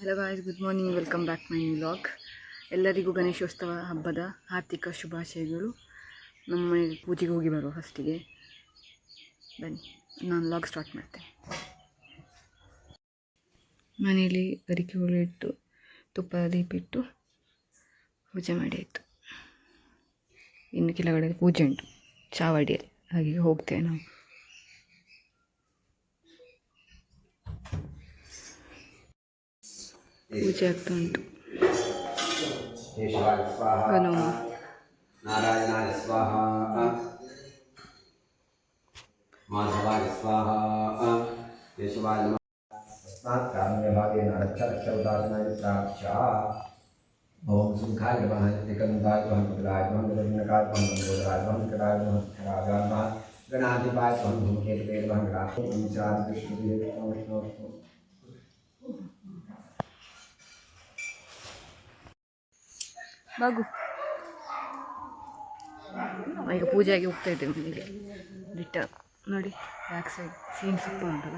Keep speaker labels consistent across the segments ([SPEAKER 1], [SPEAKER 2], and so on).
[SPEAKER 1] Hello guys, good morning, welcome back my vlog. ಎಲ್ಲರಿಗೂ ಗಣೇಶೋತ್ಸವ ಹಬ್ಬದ ಆರ್ಥಿಕ ಶುಭಾಶಯಗಳು. ನಮ್ಮ ಮನೆಗೆ ಪೂಜೆಗೆ ಹೋಗಿ ಬರುವ ಫಸ್ಟಿಗೆ. ಬನ್ನಿ, ನಾನು ವ್ಲಾಗ್ ಸ್ಟಾರ್ಟ್ ಮಾಡ್ತೇನೆ. ಮನೆಯಲ್ಲಿ ಗರಿಕೆ ಹುಳಿ ಇಟ್ಟು ತುಪ್ಪದ ದೀಪ ಇಟ್ಟು ಪೂಜೆ ಮಾಡಿ ಆಯಿತು. ಇನ್ನು ಕೆಲಗಡೆ ಪೂಜೆ ಉಂಟು ಚಾವಡಿಯಲ್ಲಿ, ಹಾಗೆ ಹೋಗ್ತೇವೆ ನಾವು. ಪೂಜೆ ಆಗ್ತಾ ಉಂಟು. ಹನುಮ
[SPEAKER 2] ನಾರಾಯಣಾಯ ಸ್ವಾಹ, ಮಾಧವಾಯ ಸ್ವಾಹ, ಕೇಶವಾಯ ನಮಃ. ತಸ್ಮಾತ್ ಕಾಮ್ಯಭಾವೇನ ರಕ್ಷರಕ್ಷೌದಾಸನಾಯ ಪ್ರಾಚ್ಯ. ಓಂ ಸುಖಾಯ ನಮಃ, ನಿಕಂದಾಯ ನಮಃ, ಮುದ್ರಾಯ ನಮಃ, ಗರುಡನಕಾಯ ನಮಃ, ಗಂಗೋದರಾಯ ನಮಃ, ನಿಕಟಾಯ ನಮಃ, ಸ್ಥರಾಯ ನಮಃ, ಗಣಾಧಿಪಾಯ ನಮಃ, ಧೂಮಕೇತುವೇ ನಮಃ, ಗಣಾಧಿಪತಿ ಶಾಂತಿ ಕೃಷ್ಣದೇವ ನಮಃ.
[SPEAKER 1] ಬಾಗು. ಈಗ ಪೂಜೆಯಾಗಿ ಹೋಗ್ತಾ ಇದ್ದೇವೆ ಮನೆಗೆ. ರಿಟರ್ನ್ ನೋಡಿ, ಬ್ಯಾಕ್ ಸೈಡ್ ಸೀನ್ ಸೂಪರ್ ಉಂಟಲ್ಲ.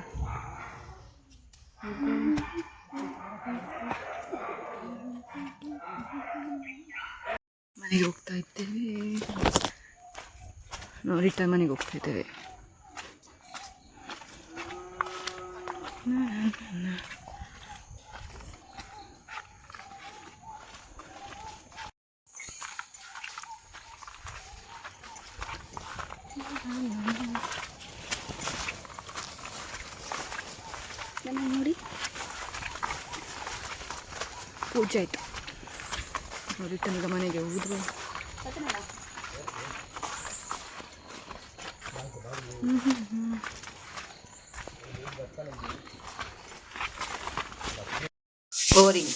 [SPEAKER 1] ಮನೆಗೆ ಹೋಗ್ತಾ ಇದ್ದೇವೆ ನಾವು. ರಿಟರ್ನ್ ಮನೆಗೆ ಹೋಗ್ತಾ ಇದ್ದೇವೆ. ನೋಡಿ, ಪೂಜೆ ಆಯಿತು. ರಿಟರ್ನ್ ಈಗ ಮನೆಗೆ ಹೋಗಿದ್ರು. ಬೋರಿಂಗ್.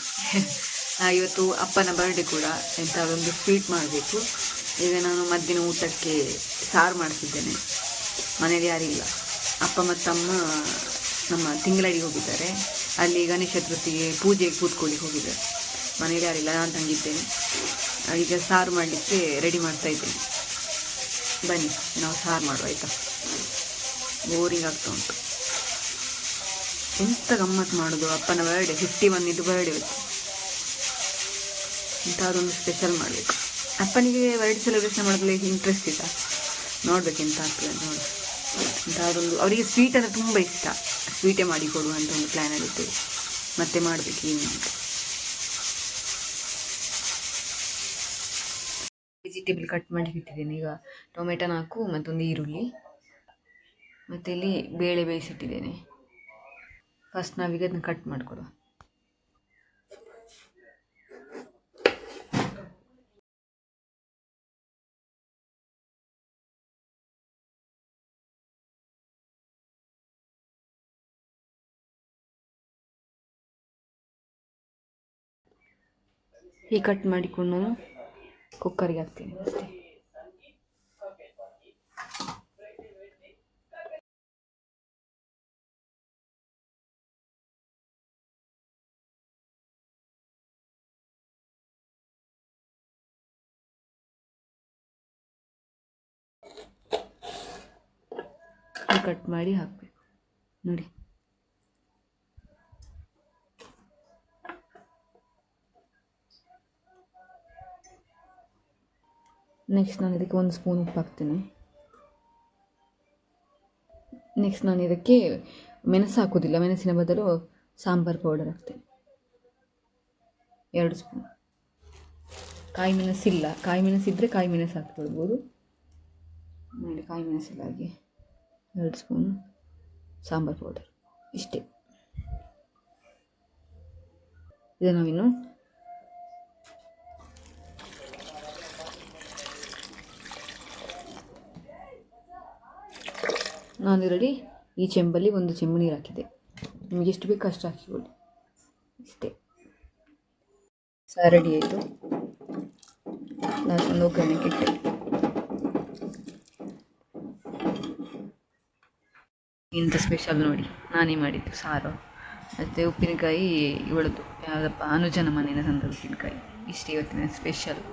[SPEAKER 1] ಇವತ್ತು ಅಪ್ಪನ ಬರ್ಡೇ ಕೂಡ, ಎಂಥದೊಂದು ಸ್ವೀಟ್ ಮಾಡಬೇಕು. ಈಗ ನಾನು ಮಧ್ಯಾಹ್ನ ಊಟಕ್ಕೆ ಸಾರು ಮಾಡಿಸಿದ್ದೇನೆ. ಮನೇಲಿ ಯಾರಿಲ್ಲ, ಅಪ್ಪ ಮತ್ತಮ್ಮ ನಮ್ಮ ತಿಂಗಳಡಿಗೆ ಹೋಗಿದ್ದಾರೆ. ಅಲ್ಲಿ ಗಣೇಶ ಚತುರ್ಥಿಗೆ ಪೂಜೆಗೆ ಕೂತ್ಕೊಳ್ಳಿಕ್ಕೆ ಹೋಗಿದ್ದಾರೆ. ಮನೇಲಿ ಯಾರಿಲ್ಲ, ನಾನು ತಂಗಿದ್ದೇನೆ. ಈಗ ಸಾರು ಮಾಡಲಿಕ್ಕೆ ರೆಡಿ ಮಾಡ್ತಾ ಇದ್ದೇನೆ. ಬನ್ನಿ, ನಾವು ಸಾರು ಮಾಡುವ ಆಯಿತಾ. ಬೋರಿಂಗ್ ಆಗ್ತಾ ಉಂಟು. ಎಂತ ಗಮ್ಮತ್ತು ಮಾಡೋದು, ಅಪ್ಪನ ಬರ್ಡೇ 51 ಬರ್ಡೇ ಹೊತ್ತು. ಇಂಥದ್ದೊಂದು ಸ್ಪೆಷಲ್ ಮಾಡಬೇಕು. ಅಪ್ಪನಿಗೆ ಬರ್ಡೇ ಸೆಲೆಬ್ರೇಷನ್ ಮಾಡೋದ್ರಲ್ಲಿ ಇಂಟ್ರೆಸ್ಟ್ ಇಲ್ಲ, ನೋಡ್ಬೇಕು ಎಂತ ಆಗ್ತದೆ ನೋಡಿ. ಇಂಥದ್ದೊಂದು ಅವರಿಗೆ ಸ್ವೀಟ್ ಅಂದರೆ ತುಂಬ ಇಷ್ಟ. ಸ್ವೀಟೇ ಮಾಡಿಕೊಡು ಅಂತ ಒಂದು ಪ್ಲ್ಯಾನಲ್ಲಿ ಇರ್ತೇವೆ. ಮತ್ತೆ ಮಾಡಬೇಕು ಏನು ಅಂತ. ವೆಜಿಟೇಬಲ್ ಕಟ್ ಮಾಡಿ ಇಟ್ಟಿದ್ದೇನೆ. ಈಗ ಟೊಮೆಟೊ 4 ಮತ್ತೊಂದು ಈರುಳ್ಳಿ, ಮತ್ತು ಇಲ್ಲಿ ಬೇಳೆ ಬೇಯಿಸಿಟ್ಟಿದ್ದೇನೆ. ಫಸ್ಟ್ ನಾವೀಗ ಅದನ್ನ ಕಟ್ ಮಾಡಿಕೊಡುವ. ಈ ಕಟ್ ಮಾಡಿಕೊಂಡು ನಾನು ಕುಕ್ಕರಿಗೆ ಹಾಕ್ತೀನಿ ಅಷ್ಟೇ. ಕಟ್ ಮಾಡಿ ಹಾಕಬೇಕು ನೋಡಿ. ನೆಕ್ಸ್ಟ್ ನಾನು ಇದಕ್ಕೆ 1 ಸ್ಪೂನ್ ಉಪ್ಪು ಹಾಕ್ತೀನಿ. ನೆಕ್ಸ್ಟ್ ನಾನು ಇದಕ್ಕೆ ಮೆಣಸು ಹಾಕೋದಿಲ್ಲ, ಮೆಣಸಿನ ಬದಲು ಸಾಂಬಾರು ಪೌಡರ್ ಹಾಕ್ತೇನೆ 2 ಸ್ಪೂನ್. ಕಾಯಿ ಮೆಣಸಿಲ್ಲ, ಕಾಯಿ ಮೆಣಸಿದ್ದರೆ ಕಾಯಿ ಮೆಣಸು ಹಾಕ್ಕೊಳ್ಬೋದು. ನೋಡಿ, ಕಾಯಿ ಮೆಣಸಿಲ್ಲ, ಹಾಗೆ 2 ಸ್ಪೂನ್ ಸಾಂಬಾರು ಪೌಡರ್ ಇಷ್ಟೇ. ಇದು ನಾವಿನ್ನು ನಾನು ಇದರಲ್ಲಿ ಈ ಚೆಂಬಲ್ಲಿ 1 ಚೆಂಬು ನೀರು ಹಾಕಿದೆ. ನಿಮಗೆ ಎಷ್ಟು ಬೇಕು ಅಷ್ಟು ಹಾಕಿಕೊಳ್ಳಿ, ಇಷ್ಟೇ. ಸಾರು ರೆಡಿ ಆಯಿತು. ನಾನು ಒಗ್ಗರಣೆಗೆ ಇಟ್ಟೆ. ಇಂಥ ಸ್ಪೆಷಲ್ ನೋಡಿ, ನಾನೇ ಮಾಡಿದ್ದು ಸಾರು ಮತ್ತು ಉಪ್ಪಿನಕಾಯಿ. ಇವಳದು ಯಾವುದಪ್ಪ, ಅನುಜನ ಮನೆಯಿಂದ ತಂದ ಉಪ್ಪಿನಕಾಯಿ. ಇಷ್ಟು ಇವತ್ತಿನ ಸ್ಪೆಷಲ್.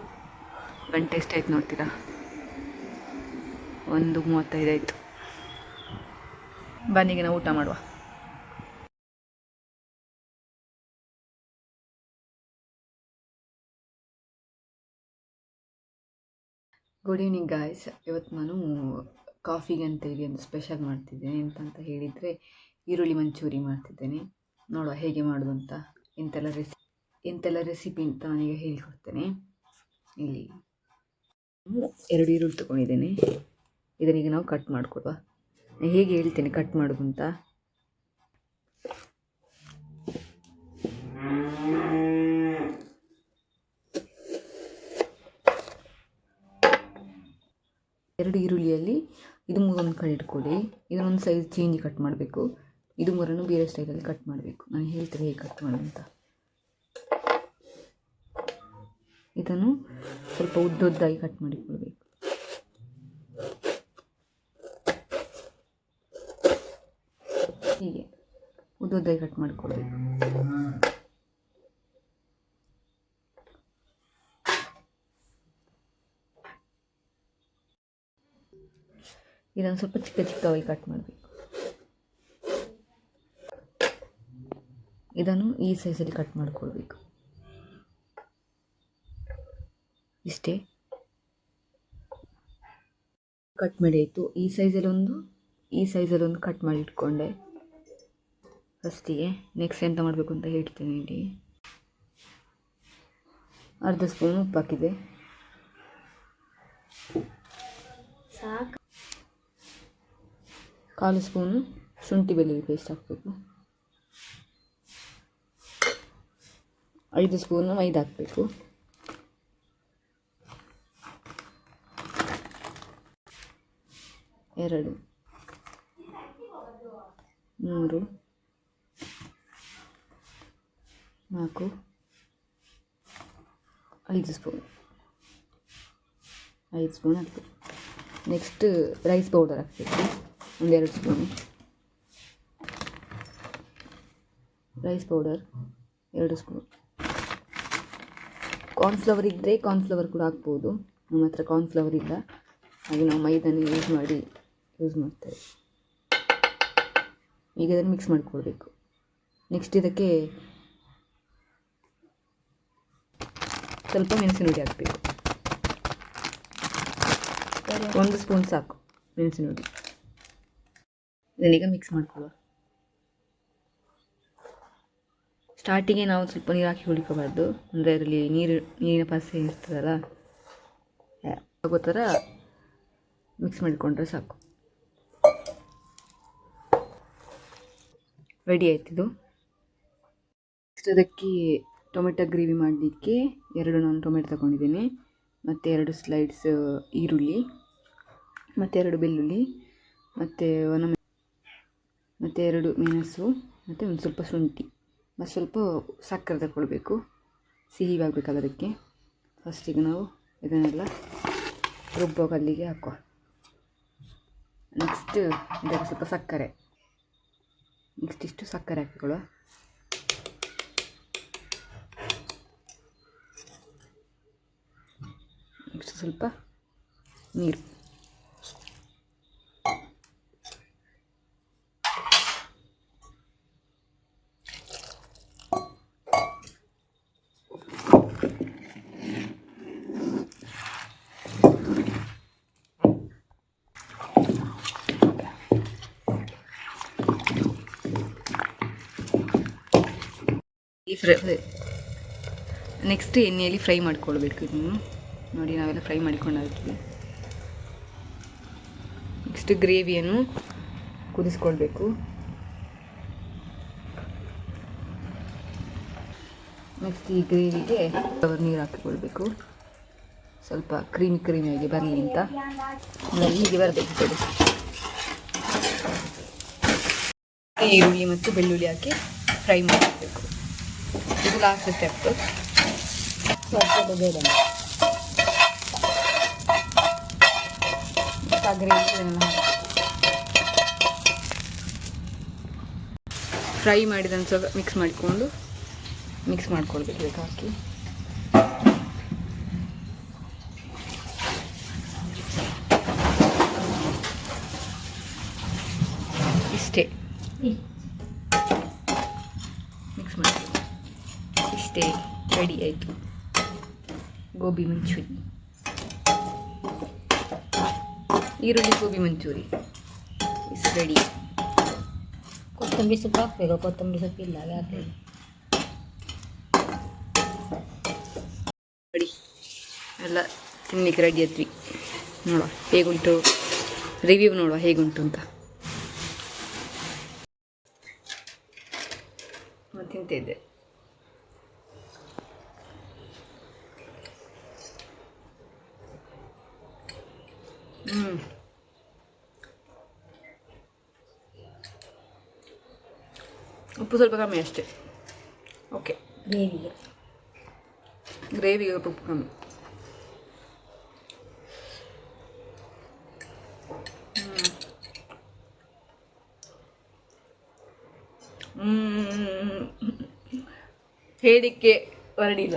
[SPEAKER 1] ಗಂಟೆ ಎಷ್ಟಾಯ್ತು ನೋಡ್ತೀರಾ? 1:35 ಆಯಿತು. ಬನ್ನಿಗೆ ನಾವು ಊಟ ಮಾಡುವ. Good evening guys. ಇವತ್ತು ನಾನು ಕಾಫಿಗೆ ಅಂತ ಇಲ್ಲಿ ಒಂದು ಸ್ಪೆಷಲ್ ಮಾಡ್ತಿದ್ದೇನೆ. ಎಂತ ಹೇಳಿದರೆ ಈರುಳ್ಳಿ ಮಂಚೂರಿ ಮಾಡ್ತಿದ್ದೇನೆ. ನೋಡುವ ಹೇಗೆ ಮಾಡೋದು ಅಂತ. ಎಂತೆಲ್ಲ ರೆಸಿಪಿ ಅಂತ ನಾನೀಗ ಹೇಳಿಕೊಡ್ತೇನೆ. ಇಲ್ಲಿ 2 ಈರುಳ್ಳಿ ತೊಗೊಂಡಿದ್ದೇನೆ. ಇದನ್ನೀಗ ನಾವು ಕಟ್ ಮಾಡಿಕೊಡುವ. ಹೇಗೆ ಹೇಳ್ತೇನೆ ಕಟ್ ಮಾಡೋದು ಅಂತ. ಎರಡು ಈರುಳ್ಳಿಯಲ್ಲಿ ಇದು 3 ಕಡೆ ಇಟ್ಕೊಳ್ಳಿ. ಇದನ್ನೊಂದು ಸೈಜ್ ಚೇಂಜ್ ಕಟ್ ಮಾಡಬೇಕು. ಇದು 3 ಬೇರೆ ಸ್ಟೈಲಲ್ಲಿ ಕಟ್ ಮಾಡಬೇಕು. ನಾನು ಹೇಳ್ತೇನೆ ಹೇಗೆ ಕಟ್ ಮಾಡೋದು ಅಂತ. ಇದನ್ನು ಸ್ವಲ್ಪ ಉದ್ದೊದ್ದಾಗಿ ಕಟ್ ಮಾಡಿಕೊಳ್ಬೇಕು. ಹೀಗೆ ಉದ್ದೊದ್ದಾಗಿ ಕಟ್ ಮಾಡಿಕೊಳ್ಬೇಕು. ಇದನ್ನು ಸ್ವಲ್ಪ ಚಿಕ್ಕವಾಗಿ ಕಟ್ ಮಾಡಬೇಕು. ಇದನ್ನು ಈ ಸೈಜಲ್ಲಿ ಕಟ್ ಮಾಡಿಕೊಳ್ಬೇಕು. ಇಷ್ಟೇ ಕಟ್ ಮಾಡಿ ಆಯಿತು. ಈ ಸೈಜಲ್ಲಿ ಒಂದು ಕಟ್ ಮಾಡಿ ಇಟ್ಕೊಂಡೆ ಫಸ್ಟಿಗೆ. ನೆಕ್ಸ್ಟ್ ಎಂತ ಮಾಡಬೇಕು ಅಂತ ಹೇಳ್ತೇನೆ. ಇಲ್ಲಿ ಅರ್ಧ ಸ್ಪೂನ್ ಉಪ್ಪು ಹಾಕಿದೆ. ಸಾಕು. 1/4 ಸ್ಪೂನು ಶುಂಠಿ ಬೆಳ್ಳುಳ್ಳಿ ಪೇಸ್ಟ್ ಹಾಕಬೇಕು. 5 ಸ್ಪೂನು ಮೈದಾ ಹಾಕಬೇಕು. 2 3 4 5 ಸ್ಪೂನ್ ಹಾಕಬೇಕು. ನೆಕ್ಸ್ಟ್ ರೈಸ್ ಪೌಡರ್ ಹಾಕಬೇಕು. 2 spoon rice powder, 2 spoon. Cornflour ಇದ್ದರೆ ಕಾರ್ನ್ಫ್ಲವರ್ ಕೂಡ ಹಾಕ್ಬೋದು. ನಮ್ಮ ಹತ್ರ ಕಾರ್ನ್ಫ್ಲವರ್ ಇಲ್ಲ, ಹಾಗೆ ನಾವು ಮೈದಾನ ಯೂಸ್ ಮಾಡ್ತೇವೆ. ಈಗ ಅದನ್ನು ಮಿಕ್ಸ್ ಮಾಡಿಕೊಳ್ಬೇಕು. ನೆಕ್ಸ್ಟ್ ಇದಕ್ಕೆ ಸ್ವಲ್ಪ ಮೆಣಸಿನ ಹುಡಿ ಹಾಕಬೇಕು. 1 ಸ್ಪೂನ್ ಸಾಕು ಮೆಣಸಿನ ಹುಡಿ. ಇದನ್ನೀಗ ಮಿಕ್ಸ್ ಮಾಡ್ಕೊಳ್ಳುವ. ಸ್ಟಾರ್ಟಿಗೆ ನಾವು ಸ್ವಲ್ಪ ನೀರು ಹಾಕಿ ಹುಡುಕಬಾರ್ದು. ಅಂದರೆ ಅದರಲ್ಲಿ ನೀರಿನ ಪಸೆ ಇರ್ತದಲ್ಲ, ಆಗೋ ಥರ ಮಿಕ್ಸ್ ಮಾಡಿಕೊಂಡ್ರೆ ಸಾಕು. ರೆಡಿ ಆಯ್ತಿದು. ನೆಕ್ಸ್ಟ್ ಅದಕ್ಕೆ ಟೊಮೆಟೊ ಗ್ರೇವಿ ಮಾಡಲಿಕ್ಕೆ 2 ನಾನು ಟೊಮೆಟೊ ತಗೊಂಡಿದ್ದೇನೆ, ಮತ್ತು 2 ಸ್ಲೈಡ್ಸ್ ಈರುಳ್ಳಿ, ಮತ್ತು 2 ಬೆಳ್ಳುಳ್ಳಿ, ಮತ್ತು ಮತ್ತು 2 ಮೆಣಸು, ಮತ್ತು ಒಂದು ಸ್ವಲ್ಪ ಶುಂಠಿ, ಮತ್ತು ಸ್ವಲ್ಪ ಸಕ್ಕರೆ ತಗೊಳ್ಬೇಕು. ಸಿಹಿ ಆಗಬೇಕಲ್ಲ ಅದಕ್ಕೆ. ಫಸ್ಟಿಗೆ ನಾವು ಇದನ್ನೆಲ್ಲ ರುಬ್ಬೋ ಕಲ್ಲಿಗೆ ಹಾಕುವ. ನೆಕ್ಸ್ಟ್ ಇದಕ್ಕೆ ಸ್ವಲ್ಪ ಸಕ್ಕರೆ, ನೆಕ್ಸ್ಟ್ ಇಷ್ಟು ಸಕ್ಕರೆ ಹಾಕಿಕೊಳ್ಳುವ. ನೆಕ್ಸ್ಟ್ ಸ್ವಲ್ಪ ನೀರು. ನೆಕ್ಸ್ಟ್ ಎಣ್ಣೆಯಲ್ಲಿ ಫ್ರೈ ಮಾಡಿಕೊಳ್ಬೇಕು. ಇದನ್ನು ನೋಡಿ, ನಾವೆಲ್ಲ ಫ್ರೈ ಮಾಡಿಕೊಂಡಾಗ್ತೀವಿ. ನೆಕ್ಸ್ಟ್ ಗ್ರೇವಿಯನ್ನು ಕುದಿಸ್ಕೊಳ್ಬೇಕು. ನೆಕ್ಸ್ಟ್ ಈ ಗ್ರೇವಿಗೆ ನೀರು ಹಾಕಿಕೊಳ್ಬೇಕು. ಸ್ವಲ್ಪ ಕ್ರೀಮಿಯಾಗಿ ಬರಲಿ ಅಂತ. ಹೀಗೆ ಬರಬೇಕು. ಈರುಳ್ಳಿ ಮತ್ತು ಬೆಳ್ಳುಳ್ಳಿ ಹಾಕಿ ಫ್ರೈ ಮಾಡಬೇಕು. ಇದು ಲಾಸ್ಟ್ ಸ್ಟೆಪ್. ಫ್ರೈ ಮಾಡಿದ ಸ್ವಲ್ಪ ಮಿಕ್ಸ್ ಮಾಡ್ಕೊಳ್ಬೇಕು. ಇದಕ್ಕೆ ಹಾಕಿ ಇಷ್ಟೇ ಮಿಕ್ಸ್ ಮಾಡಿ. ಇಷ್ಟೇ ರೆಡಿ ಆಯಿತು ಗೋಬಿ ಮಂಚೂರಿ. ಈರುಳ್ಳಿ ಗೋಬಿ ಮಂಚೂರಿ ಇಸ್ ರೆಡಿ.
[SPEAKER 3] ಕೊತ್ತಂಬರಿ ಸೊಪ್ಪು ಹಾಕ್ಬೇಕು, ಕೊತ್ತಂಬರಿ ಸೊಪ್ಪು ಇಲ್ಲ ಯಾಕೆ?
[SPEAKER 1] ರೆಡಿ ಎಲ್ಲ ತಿನ್ಲಿಕ್ಕೆ ರೆಡಿ ಆದ್ವಿ. ನೋಡುವ ಹೇಗುಂಟು, ರಿವ್ಯೂ ನೋಡುವ ಹೇಗುಂಟು ಅಂತ. ತಿಂತಿದ್ದೆ. ಉಪ್ಪು ಸ್ವಲ್ಪ ಕಮ್ಮಿ ಅಷ್ಟೇ. ಓಕೆ, ಗ್ರೇವಿಗೆ ಉಪ್ಪು ಕಮ್ಮಿ. ಹೇಳಿಕ್ಕೆ ಹೊರಡಿಲ್ಲ.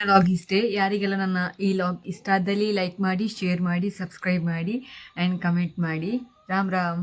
[SPEAKER 1] ಲಾಗ್ ಇಷ್ಟೇ. ಯಾರಿಗೆಲ್ಲ ನನ್ನ ಈ ಲಾಗ್ ಇಷ್ಟ ಆದಲ್ಲಿ ಲೈಕ್ ಮಾಡಿ, ಶೇರ್ ಮಾಡಿ, ಸಬ್ಸ್ಕ್ರೈಬ್ ಮಾಡಿ ಆ್ಯಂಡ್ ಕಮೆಂಟ್ ಮಾಡಿ. ರಾಮ್ ರಾಮ್.